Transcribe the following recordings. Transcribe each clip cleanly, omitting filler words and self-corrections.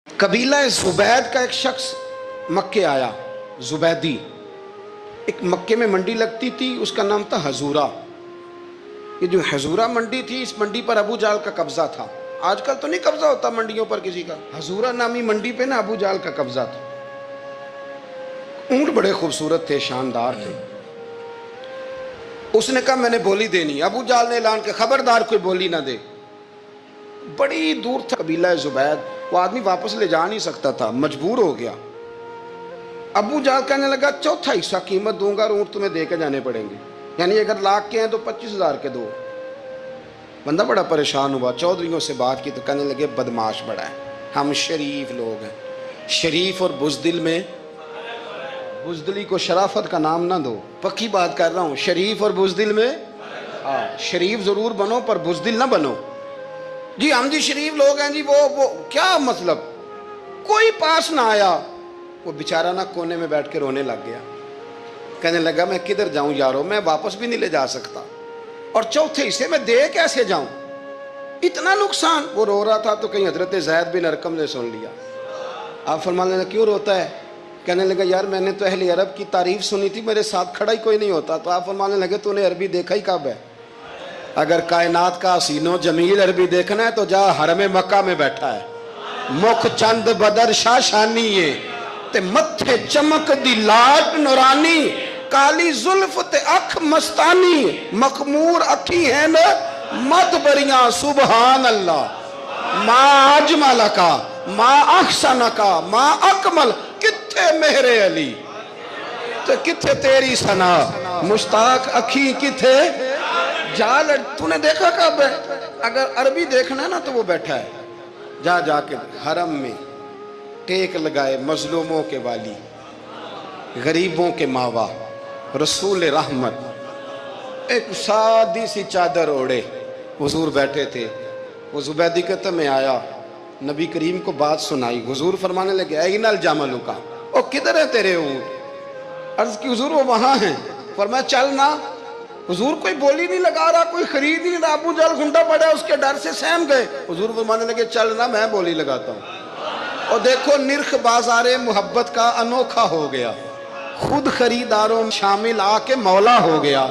قبیلہ زبید کا ایک شخص مکے آیا، زبیدی۔ ایک مکے میں منڈی لگتی تھی، اس کا نام تھا حضورہ۔ یہ جو حضورہ منڈی تھی، اس منڈی پر ابو جہل کا قبضہ تھا۔ آج کل تو نہیں قبضہ ہوتا منڈیوں پر کسی کا، حضورہ نامی منڈی پہ نا ابو جہل کا قبضہ تھا۔ اونٹ بڑے خوبصورت تھے، شاندار تھے۔ اس نے کہا میں نے بولی دینی۔ ابو جہل نے اعلان کیا خبردار کوئی بولی نہ دے۔ بڑی دور تھا قبیلہ زبید، وہ آدمی واپس لے جا نہیں سکتا تھا، مجبور ہو گیا۔ ابو جہل کہنے لگا چوتھا حصہ قیمت دوں گا اور اونٹ تمہیں دے کے جانے پڑیں گے، یعنی اگر لاکھ کے ہیں تو 25,000 کے دو۔ بندہ بڑا پریشان ہوا، چودھریوں سے بات کی تو کہنے لگے بدماش بڑا ہے، ہم شریف لوگ ہیں، شریف اور بزدل میں، بزدلی کو شرافت کا نام نہ دو، پکی بات کر رہا ہوں، شریف اور بزدل میں شریف ضرور بنو پر بزدل نہ بنو۔ جی ہم جی شریف لوگ ہیں جی، وہ کیا مطلب؟ کوئی پاس نہ آیا، وہ بیچارہ نہ کونے میں بیٹھ کے رونے لگ گیا، کہنے لگا میں کدھر جاؤں یارو، میں واپس بھی نہیں لے جا سکتا، اور چوتھے حصے میں دے کیسے جاؤں، اتنا نقصان۔ وہ رو رہا تھا تو کہیں حضرت زید بن ارقم نے سن لیا۔ آپ فرمانے لگے کیوں روتا ہے؟ کہنے لگا یار میں نے تو اہل عرب کی تعریف سنی تھی، میرے ساتھ کھڑا ہی کوئی نہیں ہوتا۔ تو آپ فرمانے لگے تو نے عربی دیکھا ہی کب ہے؟ اگر کائنات کا حسین و جمیل عربی دیکھنا ہے تو جا حرم مکہ میں بیٹھا ہے، مکھ چند بدر شاہ شانی ہے تے متھے چمک دی لاٹ نورانی، کالی زلف تے اکھ مستانی، مخمور اکھی ہیں نا مد بریاں سبحان اللہ، ما اجمل کا ما احسن کا ما اکمل، کتھے مہر علی تے کتھے تیری ثنا، مشتاق اکھی کتھے جال۔ تو نے دیکھا کب ہے؟ اگر عربی دیکھنا ہے نا تو وہ بیٹھا ہے، جا جا کے حرم میں ٹیک لگائے، مظلوموں کے والی، غریبوں کے ماوا، رسول رحمت، ایک سادی سی چادر اوڑے حضور بیٹھے تھے۔ وہ زبیدی کہتا میں آیا، نبی کریم کو بات سنائی، حضور فرمانے لگے این الجمل کا، او کدھر ہے تیرے اونٹ؟ عرض کی حضور وہ وہاں ہیں۔ فرمایا چل نہ۔ حضور کوئی بولی نہیں لگا رہا، کوئی خرید نہیں رہا، ابو جہل گھنٹا پڑا اس کے ڈر سے سہم گئے۔ حضور فرمانے لگے چل نہ، میں بولی لگاتا ہوں۔ اور دیکھو نرخ بازار محبت کا انوکھا ہو گیا، خود خریداروں شامل آ کے مولا ہو گیا۔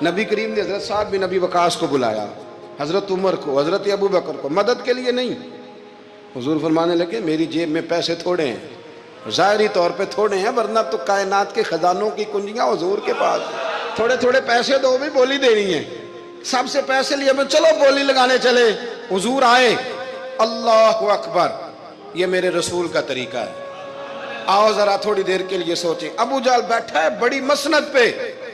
نبی کریم نے حضرت سعد بن ابی وقاص کو بلایا، حضرت عمر کو، حضرت ابو بکر کو، مدد کے لیے نہیں۔ حضور فرمانے لگے میری جیب میں پیسے تھوڑے ہیں، ظاہری طور پہ تھوڑے ہیں، ورنہ تو کائنات کے خزانوں کی کنجیاں حضور کے پاس، تھوڑے تھوڑے پیسے دو بھی بولی دینی ہے۔ سب سے پیسے لیے میں چلو بولی لگانے چلے۔ حضور آئے، اللہ اکبر، یہ میرے رسول کا طریقہ ہے، آؤ ذرا تھوڑی دیر کے لیے سوچیں۔ ابو جہل بیٹھا ہے بڑی مسند پہ،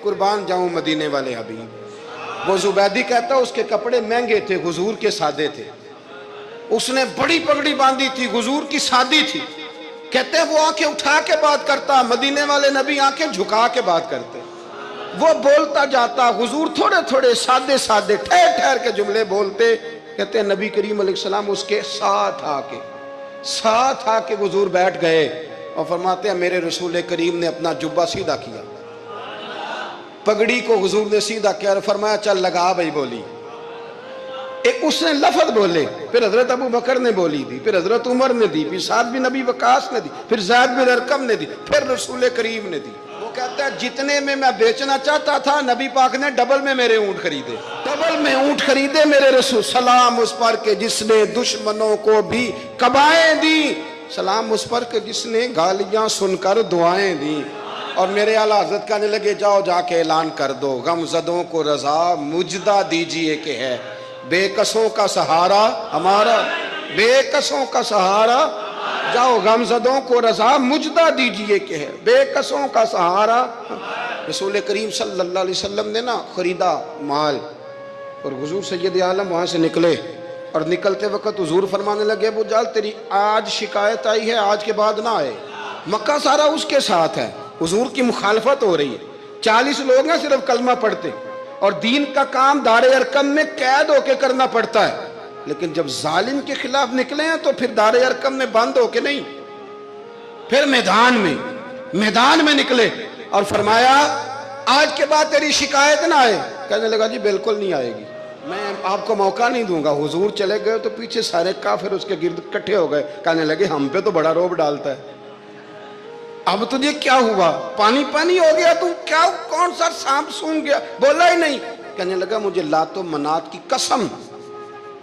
قربان جاؤں مدینے والے حبیب۔ وہ زبیدی کہتا اس کے کپڑے مہنگے تھے، حضور کے سادے تھے، اس نے بڑی پگڑی باندھی تھی، حضور کی سادی تھی۔ کہتے ہیں وہ آنکھیں اٹھا کے بات کرتا، مدینے والے نبی آنکھیں جھکا کے بات کرتے۔ وہ بولتا جاتا، حضور تھوڑے تھوڑے سادے سادے ٹھہر ٹھہر کے جملے بولتے۔ کہتے ہیں نبی کریم علیہ السلام اس کے ساتھ آ کے حضور بیٹھ گئے اور فرماتے ہیں میرے رسول کریم نے اپنا جبہ سیدھا کیا، پگڑی کو حضور نے سیدھا کیا اور فرمایا چل لگا بھائی بولی۔ ایک اس نے لفظ بولے، پھر حضرت ابو بکر نے بولی دی، پھر حضرت عمر نے دی، پھر سعد بن ابی وقاص نے دی، پھر زید بن ارقم نے دی، پھر رسول کریم نے دی۔ وہ کہتا ہے جتنے میں بیچنا چاہتا تھا نبی پاک نے ڈبل میں میرے اونٹ خریدے، ڈبل میں اونٹ خریدے میرے رسول۔ سلام اس پر کہ جس نے دشمنوں کو بھی قبائیں دی، سلام اس پر کہ جس نے گالیاں سن کر دعائیں دی۔ اور میرے اعلیٰ حضرت کہنے لگے جاؤ جا کے اعلان کر دو، غم زدوں کو رضا مجدہ دیجئے کہ ہے بے کسوں کا سہارا ہمارا، بے کسوں کا سہارا، جاؤ غم زدوں کو رضا مجدہ دیجئے کہ ہے بے کسوں کا سہارا۔ رسول کریم صلی اللہ علیہ وسلم نے نا خریدا مال، اور حضور سید عالم وہاں سے نکلے، اور نکلتے وقت حضور فرمانے لگے ابو جہل تیری آج شکایت آئی ہے، آج کے بعد نہ آئے، مکہ سارا اس کے ساتھ ہے، حضور کی مخالفت ہو رہی ہے، 40 لوگ ہیں صرف کلمہ پڑھتے، اور دین کا کام دار ارقم میں قید ہو کے کرنا پڑتا ہے، لیکن جب ظالم کے خلاف نکلے ہیں تو پھر دار ارقم میں بند ہو کے نہیں، پھر میدان میں نکلے اور فرمایا آج کے بعد تیری شکایت نہ آئے۔ کہنے لگا جی بالکل نہیں آئے گی۔ میں آپ کو موقع نہیں دوں گا. حضور چلے گئے تو پیچھے سارے کافر اس کے گرد اکٹھے ہو گئے, کہنے لگے ہم پہ تو بڑا روب ڈالتا ہے, اب تجھے کیا ہوا, پانی پانی ہو گیا, تو کیا کون سا سانپ سونگ گیا, بولا ہی نہیں. کہنے لگا مجھے لات و منات کی قسم,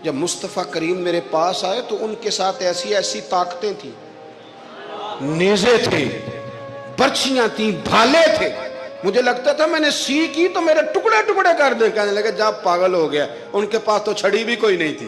جب مصطفیٰ کریم میرے پاس آئے تو ان کے ساتھ ایسی ایسی طاقتیں تھیں, نیزے تھے, برچیاں تھیں, بھالے تھے, مجھے لگتا تھا میں نے سی کی تو میرے ٹکڑے ٹکڑے کر دیں. کہنے لگے جا پاگل ہو گیا, ان کے پاس تو چھڑی بھی کوئی نہیں تھی,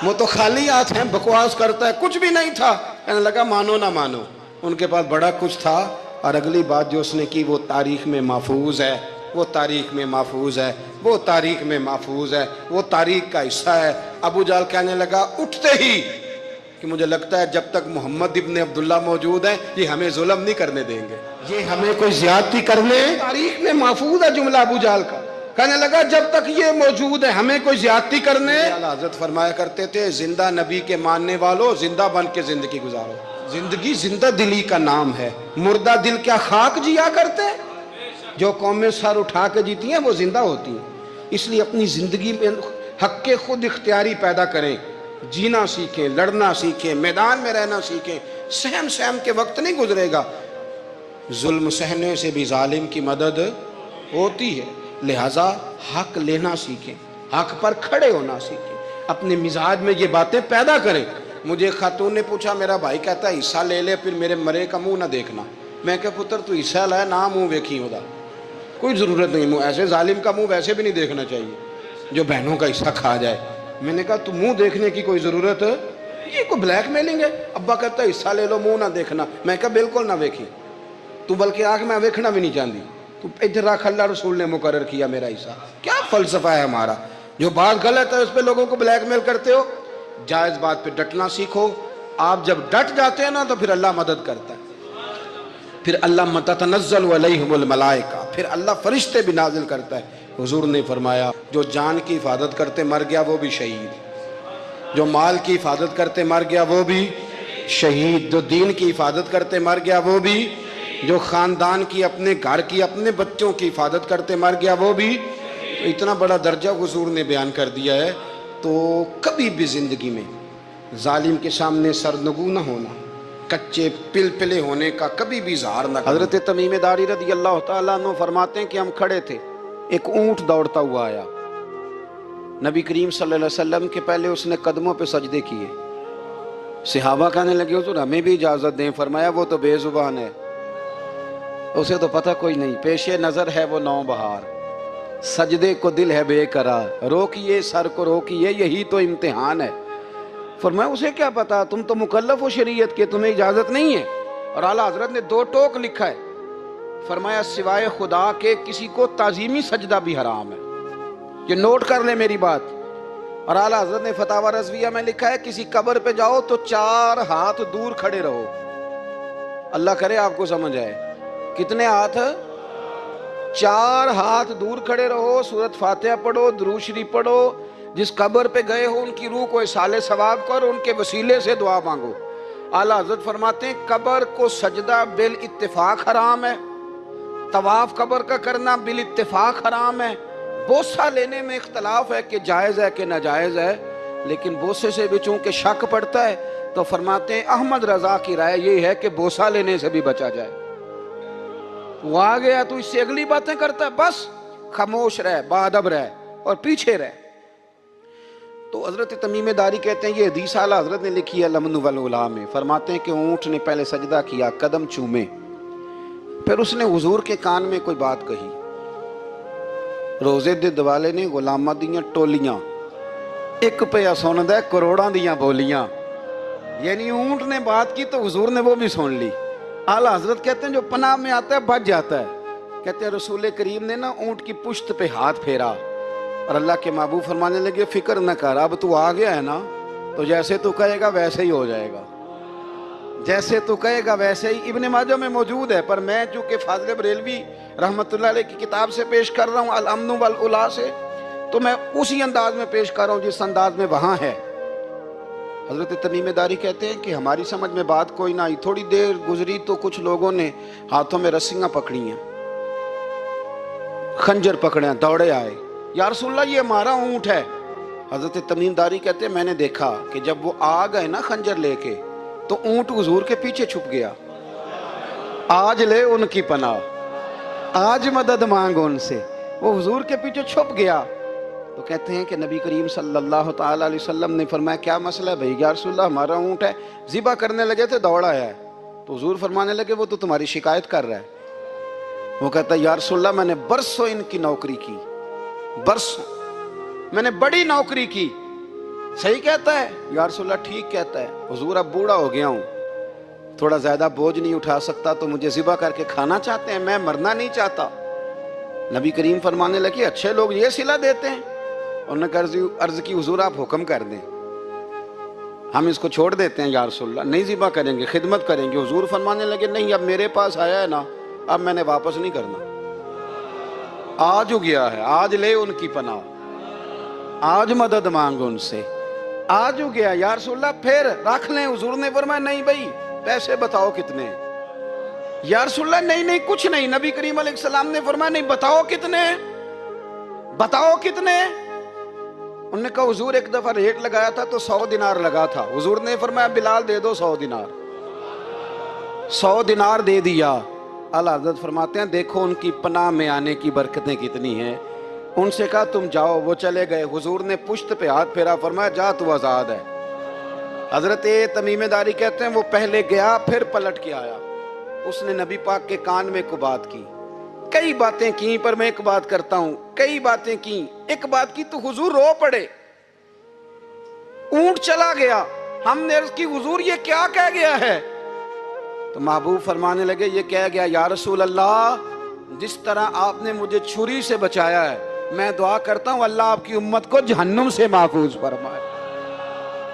وہ تو خالی ہاتھ ہیں, بکواس کرتا ہے, کچھ بھی نہیں تھا. کہنے لگا مانو نہ مانو, ان کے پاس بڑا کچھ تھا. اور اگلی بات جو اس نے کی وہ تاریخ میں محفوظ ہے, وہ تاریخ میں محفوظ ہے, وہ تاریخ میں محفوظ ہے, وہ تاریخ کا حصہ ہے. ابو جہل کہنے لگا اٹھتے ہی کہ مجھے لگتا ہے جب تک محمد ابن عبداللہ موجود ہیں یہ ہمیں ظلم نہیں کرنے دیں گے, یہ ہمیں کوئی زیادتی کرنے, تاریخ میں محفوظ ہے جملہ ابو جہل کا. کہنے لگا جب تک یہ موجود ہے ہمیں کوئی زیادتی کرنے. حضرت فرمایا کرتے تھے زندہ نبی کے ماننے والوں زندہ بن کے زندگی گزارو. زندگی زندہ دلی کا نام ہے, مردہ دل کیا خاک جیا کرتے. جو قومیں سر اٹھا کے جیتی ہیں وہ زندہ ہوتی ہیں. اس لیے اپنی زندگی میں حق کے خود اختیاری پیدا کریں, جینا سیکھیں, لڑنا سیکھیں, میدان میں رہنا سیکھیں. سہم سہم کے وقت نہیں گزرے گا, ظلم سہنے سے بھی ظالم کی مدد ہوتی ہے. لہٰذا حق لینا سیکھیں, حق پر کھڑے ہونا سیکھیں, اپنے مزاج میں یہ باتیں پیدا کریں. مجھے خاتون نے پوچھا, میرا بھائی کہتا ہے حصہ لے لے پھر میرے مرے کا منہ نہ دیکھنا. میں کہا پتر تو حصہ لائے نہ منہ ویکھی ہوتا, کوئی ضرورت نہیں, منہ ایسے ظالم کا منہ ویسے بھی نہیں دیکھنا چاہیے جو بہنوں کا حصہ کھا جائے. میں نے کہا تو منہ دیکھنے کی کوئی ضرورت, یہ کوئی بلیک میلنگ ہے. ابا کہتا ہے حصہ لے لو منہ نہ دیکھنا. میں کہا بالکل نہ ویکھی, تو بلکہ آنکھ میں ویکھنا بھی نہیں چاہتی, تو ادھر رکھ, اللہ رسول نے مقرر کیا میرا حصہ. کیا فلسفہ ہے ہمارا, جو بات غلط ہے اس پہ لوگوں کو بلیک میل کرتے ہو. جائز بات پہ ڈٹنا سیکھو. آپ جب ڈٹ جاتے ہیں نا تو پھر اللہ مدد کرتا ہے, پھر اللہ تتنزل علیہم الملائکہ, پھر اللہ فرشتے بھی نازل کرتا ہے. حضور نے فرمایا جو جان کی حفاظت کرتے مر گیا وہ بھی شہید, جو مال کی حفاظت کرتے مر گیا وہ بھی شہید, جو دین کی حفاظت کرتے مر گیا وہ بھی, جو خاندان کی, اپنے گھر کی, اپنے بچوں کی حفاظت کرتے مر گیا وہ بھی. اتنا بڑا درجہ حضور نے بیان کر دیا ہے. تو کبھی بھی زندگی میں ظالم کے سامنے سرنگو نہ ہونا, کچے پلپلے ہونے کا کبھی بھی اظہار نہ کرنا. حضرت تمیم داری رضی اللہ تعالیٰ عنہ فرماتے ہیں کہ ہم کھڑے تھے, ایک اونٹ دوڑتا ہوا آیا, نبی کریم صلی اللہ علیہ وسلم کے پہلے اس نے قدموں پہ سجدے کیے. صحابہ کہنے لگے حضور ہمیں بھی اجازت دیں. فرمایا وہ تو بے زبان ہے, اسے تو پتہ کوئی نہیں, پیش نظر ہے وہ نو بہار, سجدے کو دل ہے بے قرار, روکیے سر کو روکیے یہی تو امتحان ہے. فرمایا اسے کیا پتا, تم تو مکلف ہو شریعت کے, تمہیں اجازت نہیں ہے. اور اعلیٰ حضرت نے 2 ٹوک لکھا ہے, فرمایا سوائے خدا کے کسی کو تعظیمی سجدہ بھی حرام ہے. یہ نوٹ کر لیں میری بات. اور اعلیٰ حضرت نے فتاوی رضویہ میں لکھا ہے کسی قبر پہ جاؤ تو 4 ہاتھ دور کھڑے رہو. اللہ کرے آپ کو سمجھ آئے, کتنے ہاتھ, 4 ہاتھ دور کھڑے رہو, سورۃ فاتحہ پڑھو, درود شریف پڑھو, جس قبر پہ گئے ہو ان کی روح کو اصال ثواب کرو, ان کے وسیلے سے دعا مانگو. اعلیٰ حضرت فرماتے ہیں قبر کو سجدہ بالاتفاق حرام ہے, طواف قبر کا کرنا بالاتفاق حرام ہے. بوسہ لینے میں اختلاف ہے کہ جائز ہے کہ ناجائز ہے, لیکن بوسے سے بھی چونکہ شک پڑتا ہے تو فرماتے ہیں احمد رضا کی رائے یہ ہے کہ بوسہ لینے سے بھی بچا جائے. وہ آ گیا تو اس سے اگلی باتیں کرتا ہے, بس خاموش رہ, باادب رہ اور پیچھے رہ. تو حضرت تمیم داری کہتے ہیں یہ حدیث اعلیٰ حضرت نے لکھی ہے لمن والعلا میں. فرماتے ہیں کہ اونٹ نے پہلے سجدہ کیا, قدم چومے, پھر اس نے حضور کے کان میں کوئی بات کہی. روزے دے دوالے نے غلاماں دیاں ٹولیاں, ایک پیا سن دے کروڑاں دیاں بولیاں. یعنی اونٹ نے بات کی تو حضور نے وہ بھی سن لی. اعلیٰ حضرت کہتے ہیں جو پناہ میں آتا ہے بچ جاتا ہے. کہتے ہیں رسول کریم نے نا اونٹ کی پشت پہ ہاتھ پھیرا اور اللہ کے محبوب فرمانے لگے فکر نہ کر, اب تو آ گیا ہے نا تو جیسے تو کہے گا ویسے ہی ہو جائے گا, جیسے تو کہے گا ویسے ہی. ابن ماجہ میں موجود ہے, پر میں چونکہ فاضل بریلوی رحمۃ اللہ علیہ کی کتاب سے پیش کر رہا ہوں الامن والعلا سے, تو میں اسی انداز میں پیش کر رہا ہوں جس انداز میں وہاں ہے. حضرت تمیم داری کہتے ہیں کہ ہماری سمجھ میں بات کوئی نہ آئی. تھوڑی دیر گزری تو کچھ لوگوں نے ہاتھوں میں رسیاں پکڑی ہیں, خنجر پکڑے ہیں, دوڑے آئے. یا رسول اللہ یہ ہمارا اونٹ ہے۔ حضرت تمیم داری کہتے ہیں میں نے دیکھا کہ جب وہ آ گئے نا خنجر لے کے تو اونٹ حضور کے پیچھے چھپ گیا۔ آج لے ان کی پناہ، آج مدد مانگ ان سے، وہ حضور کے پیچھے چھپ گیا۔ تو کہتے ہیں کہ نبی کریم صلی اللہ تعالی علیہ وسلم نے فرمایا کیا مسئلہ ہے بھائی؟ یا رسول اللہ ہمارا اونٹ ہے، ذبح کرنے لگے تھے دوڑ آیا ہے۔ تو حضور فرمانے لگے وہ تو تمہاری شکایت کر رہا ہے۔ وہ کہتا ہے یا رسول اللہ میں نے برسوں ان کی نوکری کی، برسوں میں نے بڑی نوکری کی۔ صحیح کہتا ہے یا رسول اللہ؟ ٹھیک کہتا ہے حضور، اب بوڑھا ہو گیا ہوں، تھوڑا زیادہ بوجھ نہیں اٹھا سکتا، تو مجھے ذبح کر کے کھانا چاہتے ہیں، میں مرنا نہیں چاہتا۔ نبی کریم فرمانے لگے اچھے لوگ یہ صلہ دیتے ہیں؟ انہوں نے کہا عرض کی حضور آپ حکم کر دیں، ہم اس کو چھوڑ دیتے ہیں یا رسول اللہ، نہیں ذبح کریں گے، خدمت کریں گے۔ حضور فرمانے لگے نہیں، اب میرے پاس آیا ہے نا، اب میں نے واپس نہیں کرنا، آج ہو گیا ہے، آج لے ان کی پناہ، آج مدد مانگ ان سے، آج ہو گیا یا رسول اللہ پھر رکھ لیں؟ حضور نے فرمایا نہیں بھائی پیسے بتاؤ کتنے؟ یا رسول اللہ نہیں نہیں کچھ نہیں۔ نبی کریم علیہ السلام نے فرمایا نہیں، بتاؤ کتنے، بتاؤ کتنے؟ انہوں نے کہا حضور ایک دفعہ ریٹ لگایا تھا تو 100 دینار لگا تھا۔ حضور نے فرمایا بلال دے دو 100 دینار، 100 دینار دے دیا۔ اعلیٰ حضرت فرماتے ہیں دیکھو ان کی پناہ میں آنے کی برکتیں کتنی ہیں۔ ان سے کہا تم جاؤ، وہ چلے گئے۔ حضور نے پشت پہ ہاتھ پھیرا، فرمایا جا تو آزاد ہے۔ حضرت تمیم داری کہتے ہیں وہ پہلے گیا پھر پلٹ کے آیا، اس نے نبی پاک کے کان میں کو بات کی، کئی باتیں کی، پر میں ایک بات کرتا ہوں، کئی باتیں کی، ایک بات کی تو حضور رو پڑے۔ اونٹ چلا گیا، ہم نے عرض کی حضور یہ کیا کہہ گیا ہے؟ تو محبوب فرمانے لگے یہ کہہ گیا یا رسول اللہ جس طرح آپ نے مجھے چھری سے بچایا ہے، میں دعا کرتا ہوں اللہ آپ کی امت کو جہنم سے محفوظ فرمائے،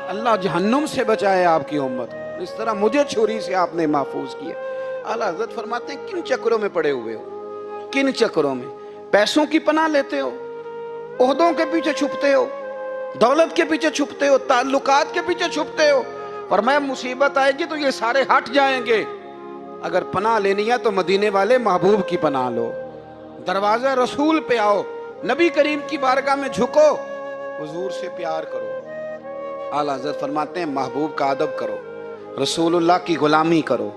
اللہ جہنم سے بچائے آپ کی امت کو، اس طرح مجھے چھری سے آپ نے محفوظ کیا۔ اعلیٰ حضرت فرماتے ہیں کن چکروں میں پڑے ہوئے ہو، کن چکروں میں؟ پیسوں کی پناہ لیتے ہو، عہدوں کے پیچھے چھپتے ہو، دولت کے پیچھے چھپتے ہو، تعلقات کے پیچھے چھپتے ہو۔ فرمایا مصیبت آئے گی تو یہ سارے ہٹ جائیں گے، اگر پناہ لینی ہے تو مدینے والے محبوب کی پناہ لو، دروازہ رسول پہ آؤ، نبی کریم کی بارگاہ میں جھکو، حضور سے پیار کرو۔ اعلیٰ حضرت فرماتے ہیں محبوب کا ادب کرو، رسول اللہ کی غلامی کرو۔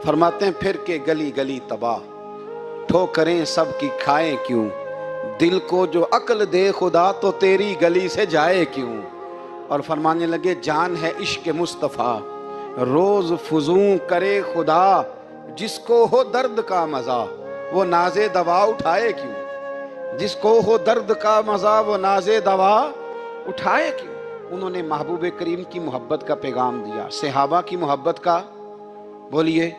فرماتے ہیں پھر کے گلی گلی تباہ، ٹھوکریں سب کی کھائیں کیوں، دل کو جو عقل دے خدا تو تیری گلی سے جائے کیوں۔ اور فرمانے لگے جان ہے عشق مصطفیٰ، روز فزوں کرے خدا، جس کو ہو درد کا مزہ وہ ناز دوا اٹھائے کیوں، جس کو ہو درد کا مزہ وہ ناز دوا اٹھائے کیوں۔ انہوں نے محبوب کریم کی محبت کا پیغام دیا، صحابہ کی محبت کا، بولیے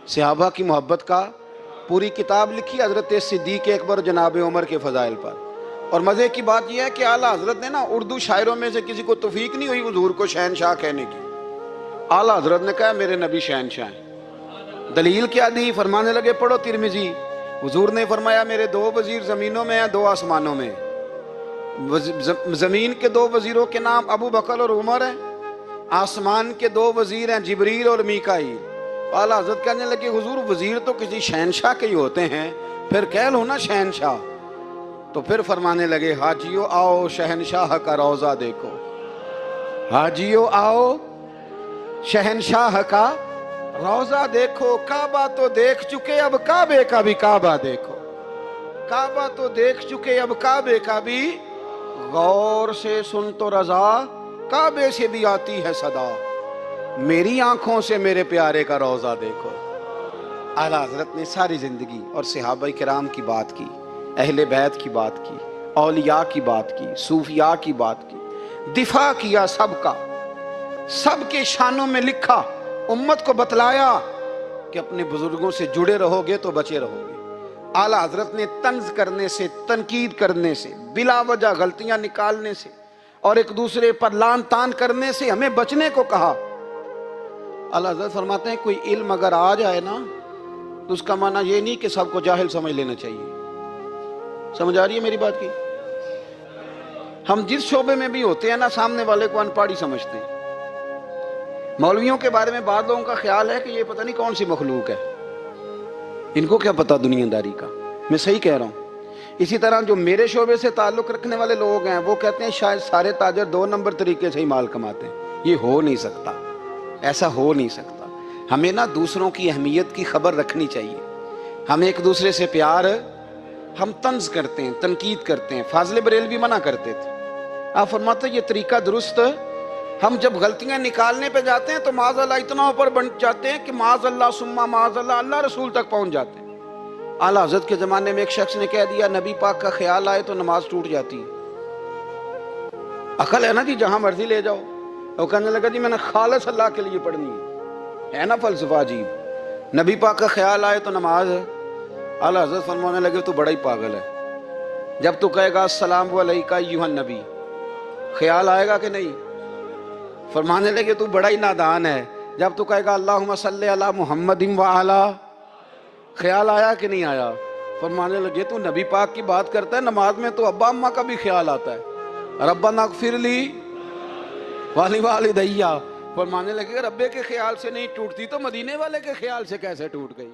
صحابہ کی محبت کا پوری کتاب لکھی حضرت صدیق اکبر جناب عمر کے فضائل پر۔ اور مزے کی بات یہ ہے کہ اعلیٰ حضرت نے نا اردو شاعروں میں سے کسی کو توفیق نہیں ہوئی حضور کو شہنشاہ کہنے کی، اعلیٰ حضرت نے کہا میرے نبی شہنشاہ ہیں۔ دلیل کیا دی؟ فرمانے لگے پڑھو ترمذی، حضور نے فرمایا میرے 2 وزیر زمینوں میں ہیں 2 آسمانوں میں، زمین کے 2 وزیروں کے نام ابو بکر اور عمر ہیں، آسمان کے 2 وزیر ہیں جبریل اور میکائیل۔ اعلیٰ حضرت کہنے لگے حضور وزیر تو کسی شہنشاہ کے ہی ہوتے ہیں، پھر کہہ لو نا شہنشاہ۔ تو پھر فرمانے لگے حاجیو آؤ شہنشاہ کا روضہ دیکھو، حاجیو آؤ شہنشاہ کا روضہ دیکھو، کعبہ تو دیکھ چکے اب کعبے کا بھی کعبہ دیکھو، کعبہ تو دیکھ چکے اب کعبے کا بھی، غور سے سن تو رضا کعبے سے بھی آتی ہے صدا، میری آنکھوں سے میرے پیارے کا روضہ دیکھو۔ اعلیٰ حضرت نے ساری زندگی اور صحابہ کرام کی بات کی، اہل بیت کی بات کی، اولیاء کی بات کی، صوفیاء کی بات کی، دفاع کیا سب کا، سب کے شانوں میں لکھا، امت کو بتلایا کہ اپنے بزرگوں سے جڑے رہو گے تو بچے رہو گے۔ اعلیٰ حضرت نے طنز کرنے سے، تنقید کرنے سے، بلا وجہ غلطیاں نکالنے سے اور ایک دوسرے پر لان تان کرنے سے ہمیں بچنے کو کہا۔ اعلیٰ حضرت فرماتے ہیں کوئی علم اگر آ جائے نا تو اس کا معنی یہ نہیں کہ سب کو جاہل سمجھ لینا چاہیے۔ سمجھ آ رہی ہے میری بات کی؟ ہم جس شعبے میں بھی ہوتے ہیں نا سامنے والے کو ان پڑھ ہی سمجھتے ہیں۔ مولویوں کے بارے میں بعض لوگوں کا خیال ہے کہ یہ پتہ نہیں کون سی مخلوق ہے، ان کو کیا پتا دنیا داری کا۔ میں صحیح کہہ رہا ہوں، اسی طرح جو میرے شعبے سے تعلق رکھنے والے لوگ ہیں وہ کہتے ہیں شاید سارے تاجر 2 نمبر طریقے سے ہی مال کماتے ہیں. یہ ہو نہیں سکتا، ایسا ہو نہیں سکتا. ہمیں نا دوسروں کی اہمیت کی خبر رکھنی چاہیے. ہم ایک دوسرے سے پیار، ہم طنز کرتے ہیں، تنقید کرتے ہیں. فاضل بریلوی منع کرتے تھے. آپ فرماتے ہیں یہ طریقہ درست. ہم جب غلطیاں نکالنے پہ جاتے ہیں تو معاذ اللہ اتنا اوپر بن جاتے ہیں کہ معاذ اللہ ثم معاذ اللہ اللہ رسول تک پہنچ جاتے ہیں. اعلیٰ حضرت کے زمانے میں ایک شخص نے کہہ دیا نبی پاک کا خیال آئے تو نماز ٹوٹ جاتی ہے. عقل ہے نا جی، جہاں مرضی لے جاؤ. وہ کہنے لگا جی میں نے خالص اللہ کے لیے پڑھنی ہے نا فلسفہ عجیب. نبی پاک کا خیال آئے تو نماز. اعلیٰ حضرت فرمانے لگے تو بڑا ہی پاگل ہے. جب تو کہے گا السلام علیکہ ایھا النبی، خیال آئے گا کہ نہیں؟ فرمانے لگے تو بڑا ہی نادان ہے. جب تو کہے گا اللہم صلی علی محمد وعلی، خیال آیا کہ نہیں آیا؟ فرمانے لگے تو نبی پاک کی بات کرتا ہے، نماز میں تو ابا اماں کا بھی خیال آتا ہے. ربنا اغفر لی والی والدیہ. فرمانے لگے ربے کے خیال سے نہیں ٹوٹتی تو مدینے والے کے خیال سے کیسے ٹوٹ گئی؟